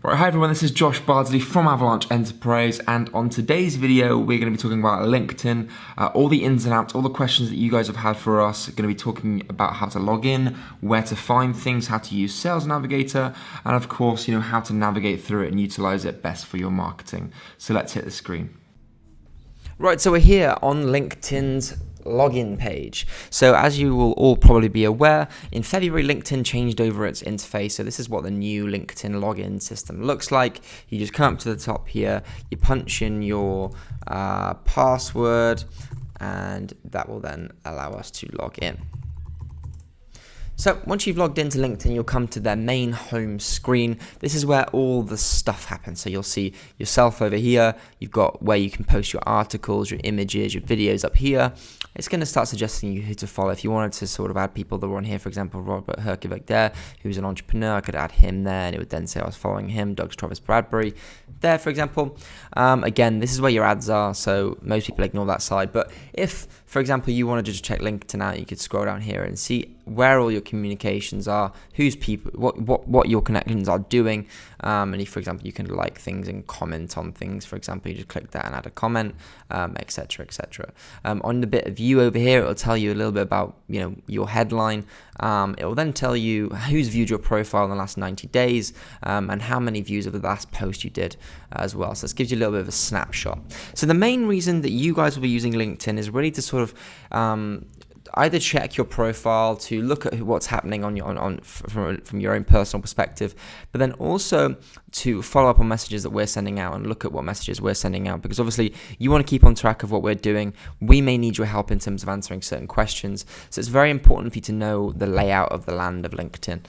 Right, hi everyone, this is Josh Bardsley from Avalanche Enterprise, and on today's video we're going to be talking about LinkedIn, all the ins and outs, all the questions that you guys have had for us. We're going to be talking about how to log in, where to find things, how to use Sales Navigator, and of course, how to navigate through it and utilize it best for your marketing. So let's hit the screen. Right, so we're here on LinkedIn's login page. So as you will all probably be aware, in February LinkedIn changed over its interface. So this is what the new LinkedIn login system looks like. You just come up to the top here, you punch in your password, and that will then allow us to log in. So once you've logged into LinkedIn, you'll come to their main home screen. This is where all the stuff happens. So you'll see yourself over here. You've got where you can post your articles, your images, your videos up here. It's going to start suggesting you who to follow. If you wanted to sort of add people that were on here, for example, Robert Herkovec there, who's an entrepreneur, I could add him there, and it would then say I was following him. Doug Travis Bradbury there, for example. Again, this is where your ads are, so most people ignore that side. But if, for example, you wanted to just check LinkedIn out, you could scroll down here and see where all your communications are, who's people, what your connections are doing, and if, for example, you can like things and comment on things. For example, you just click that and add a comment, etc., etc. On the bit of view over here, it will tell you a little bit about your headline. It will then tell you who's viewed your profile in the last 90 days and how many views of the last post you did as well. So this gives you a little bit of a snapshot. So the main reason that you guys will be using LinkedIn is really to sort of either check your profile to look at what's happening from your own personal perspective, but then also to follow up on messages that we're sending out and look at what messages we're sending out, because obviously you want to keep on track of what we're doing. We may need your help in terms of answering certain questions, so it's very important for you to know the layout of the land of LinkedIn.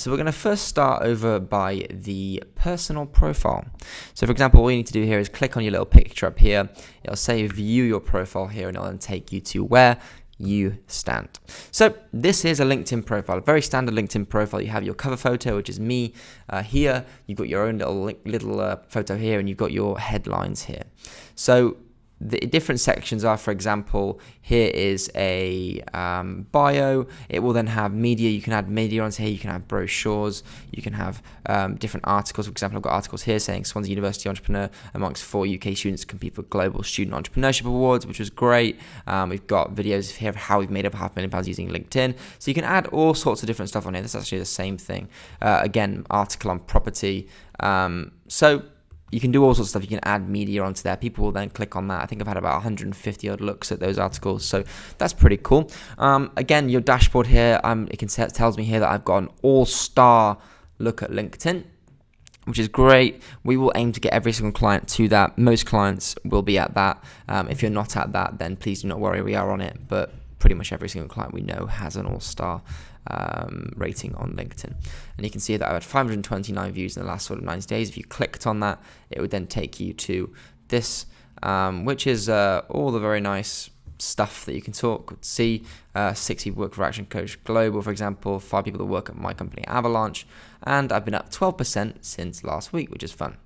So we're going to first start over by the personal profile. So for example, all you need to do here is click on your little picture up here. It'll say view your profile here, and it'll then take you to where you stand. So this is a LinkedIn profile, a very standard LinkedIn profile. You have your cover photo, which is me here. You've got your own little photo here, and you've got your headlines here. So the different sections are, for example, here is a bio. It will then have media. You can add media onto here. You can have brochures. You can have different articles. For example, I've got articles here saying Swansea University entrepreneur amongst 4 UK students compete for Global Student Entrepreneurship Awards, which was great. We've got videos here of how we've made up £500,000 using LinkedIn. So you can add all sorts of different stuff on here. This is actually the same thing. Again, article on property. So you can do all sorts of stuff. You can add media onto there. People will then click on that. I think I've had about 150 odd looks at those articles, so that's pretty cool. Again, your dashboard here, it tells me here that I've got an all-star look at LinkedIn, which is great. We will aim to get every single client to that. Most clients will be at that. If you're not at that, then please do not worry. We are on it, but pretty much every single client we know has an all-star rating on LinkedIn. And you can see that I had 529 views in the last sort of 90 days. If you clicked on that, it would then take you to this, which is all the very nice stuff that you can see. 60 work for Action Coach Global, for example, 5 people that work at my company Avalanche, and I've been up 12% since last week, which is fun.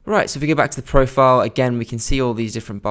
Right, so if we go back to the profile, again, we can see all these different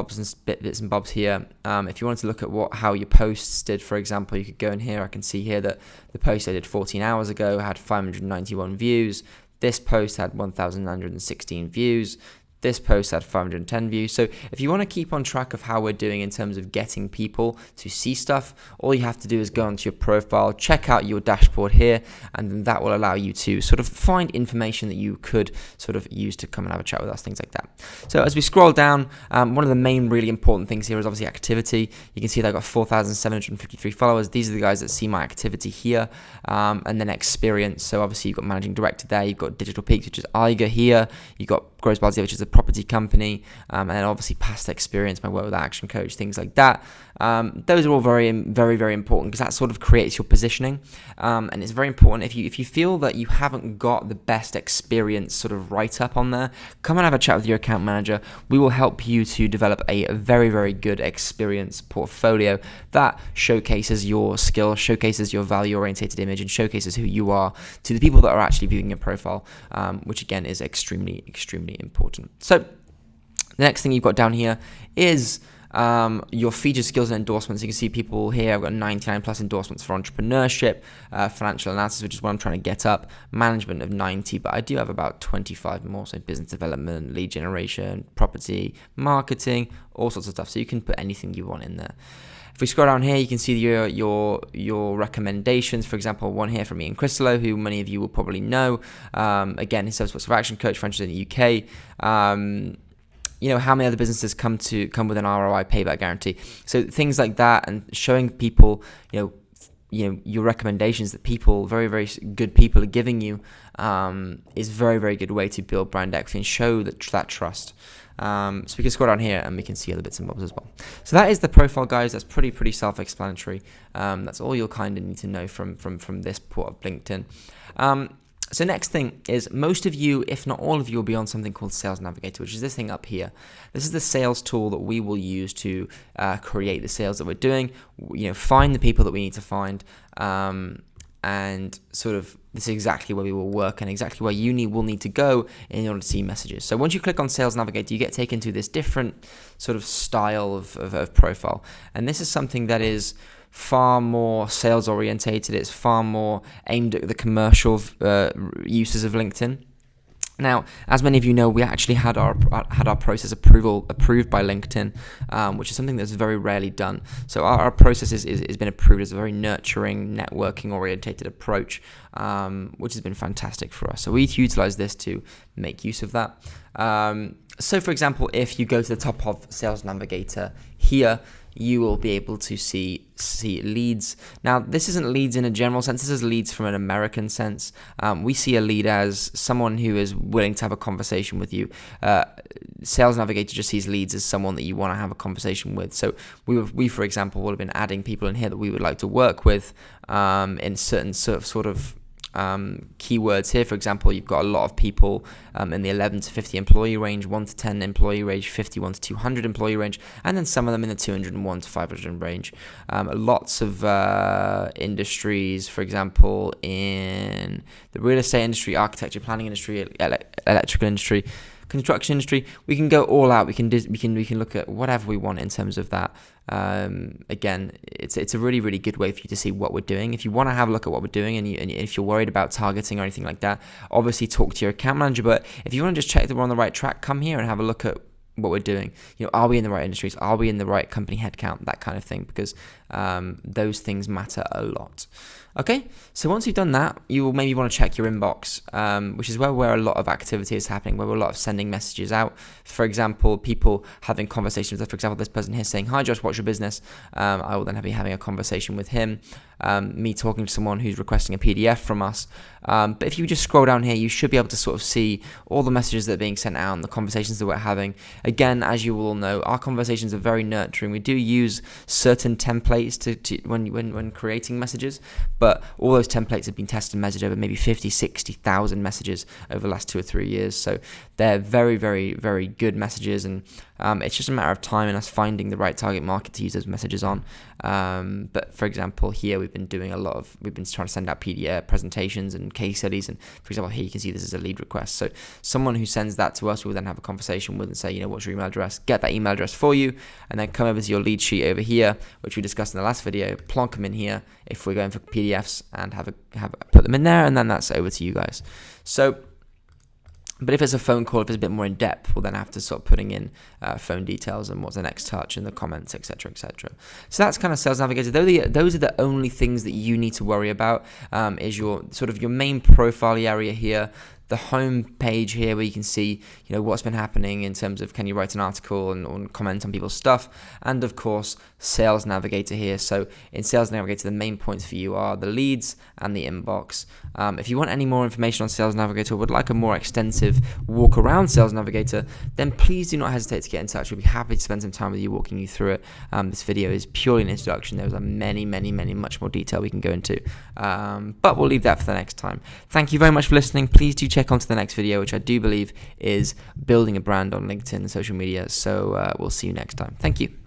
bits and bobs here. If you wanted to look at how your posts did, for example, you could go in here. I can see here that the post I did 14 hours ago had 591 views. This post had 1,916 views. This post had 510 views. So if you want to keep on track of how we're doing in terms of getting people to see stuff, all you have to do is go onto your profile, check out your dashboard here, and then that will allow you to sort of find information that you could sort of use to come and have a chat with us, things like that. So as we scroll down, one of the main really important things here is obviously activity. You can see that I've got 4,753 followers. These are the guys that see my activity here, and then experience. So obviously you've got managing director there, you've got Digital Peaks, which is Iger here, you've got Gross Bardsley, which is a property company, and then obviously past experience, my work with Action Coach, things like that. Those are all very, very important, because that sort of creates your positioning, and it's very important. If you feel that you haven't got the best experience sort of write up on there, come and have a chat with your account manager. We will help you to develop a very, very good experience portfolio that showcases your skill, showcases your value orientated image, and showcases who you are to the people that are actually viewing your profile, which again is extremely important. So the next thing you've got down here is your featured skills and endorsements. You can see people here. I've got 99 plus endorsements for entrepreneurship, financial analysis, which is what I'm trying to get up, management of 90, but I do have about 25 more, so business development, lead generation, property, marketing, all sorts of stuff. So you can put anything you want in there. If we scroll down here, you can see your recommendations. For example, one here from Ian Cristolo, who many of you will probably know. Again, he's Salesforce for Action coach, franchise in the UK. How many other businesses come with an ROI payback guarantee? So things like that, and showing people, your recommendations that people, very, very good people are giving you, is very, very good way to build brand equity and show that trust. So we can scroll down here and we can see other bits and bobs as well. So that is the profile, guys. That's pretty self-explanatory. That's all you'll kind of need to know from this part of LinkedIn. So next thing is, most of you, if not all of you, will be on something called Sales Navigator, which is this thing up here. This is the sales tool that we will use to create the sales that we're doing, find the people that we need to find, and sort of this is exactly where we will work and exactly where you will need to go in order to see messages. So once you click on Sales Navigator, you get taken to this different sort of style of profile. And this is something that is far more sales orientated. It's far more aimed at the commercial uses of LinkedIn. Now, as many of you know, we actually had our process approved by LinkedIn, which is something that's very rarely done. So our process has been approved as a very nurturing, networking orientated approach, which has been fantastic for us. So we utilize this to make use of that. So for example, if you go to the top of Sales Navigator here, you will be able to see leads. Now, this isn't leads in a general sense. This is leads from an American sense. We see a lead as someone who is willing to have a conversation with you. Sales Navigator just sees leads as someone that you want to have a conversation with. So we, for example, would have been adding people in here that we would like to work with in certain sort of keywords here. For example, you've got a lot of people in the 11 to 50 employee range, 1 to 10 employee range, 51 to 200 employee range, and then some of them in the 201 to 500 range. Lots of industries, for example, in the real estate industry, architecture, planning industry, electrical industry, construction industry. We can go all out. We can look at whatever we want in terms of that. Again, it's a really, really good way for you to see what we're doing. If you want to have a look at what we're doing, and if you're worried about targeting or anything like that, obviously talk to your account manager. But if you want to just check that we're on the right track, come here and have a look at what we're doing. Are we in the right industries? Are we in the right company headcount? That kind of thing, because those things matter a lot. Okay, so once you've done that, you will maybe want to check your inbox, which is where a lot of activity is happening, where a lot of sending messages out. For example, people having conversations with, for example, this person here saying, "Hi Josh, what's your business?" I will then be having a conversation with him. Me talking to someone who's requesting a PDF from us. But if you just scroll down here, you should be able to sort of see all the messages that are being sent out and the conversations that we're having. Again, as you will know, our conversations are very nurturing. We do use certain templates to when creating messages, but all those templates have been tested and measured over maybe 50, 60,000 messages over the last 2 or 3 years. So they're very, very, very good messages, and it's just a matter of time and us finding the right target market to use those messages on. But for example, here we've been trying to send out PDF presentations and case studies, and for example, here you can see this is a lead request. So someone who sends that to us, we'll then have a conversation with and say, what's your email address? Get that email address for you, and then come over to your lead sheet over here, which we discussed in the last video, plonk them in here if we're going for PDFs, and put them in there, and then that's over to you guys. So, but if it's a phone call, if it's a bit more in depth, we'll then have to sort of putting in phone details and what's the next touch in the comments, etc., etc. So that's kind of Sales Navigator. Those are the only things that you need to worry about. Is your sort of your main profile area here, the home page here where you can see what's been happening in terms of can you write an article and comment on people's stuff, and of course Sales Navigator here. So in Sales Navigator, the main points for you are the leads and the inbox. If you want any more information on Sales Navigator, or would like a more extensive walk around Sales Navigator, then please do not hesitate to get in touch. We'll be happy to spend some time with you walking you through it. This video is purely an introduction. There's many much more detail we can go into, but we'll leave that for the next time. Thank you very much for listening. Please do check on to the next video, which I do believe is building a brand on LinkedIn and social media. So we'll see you next time. Thank you.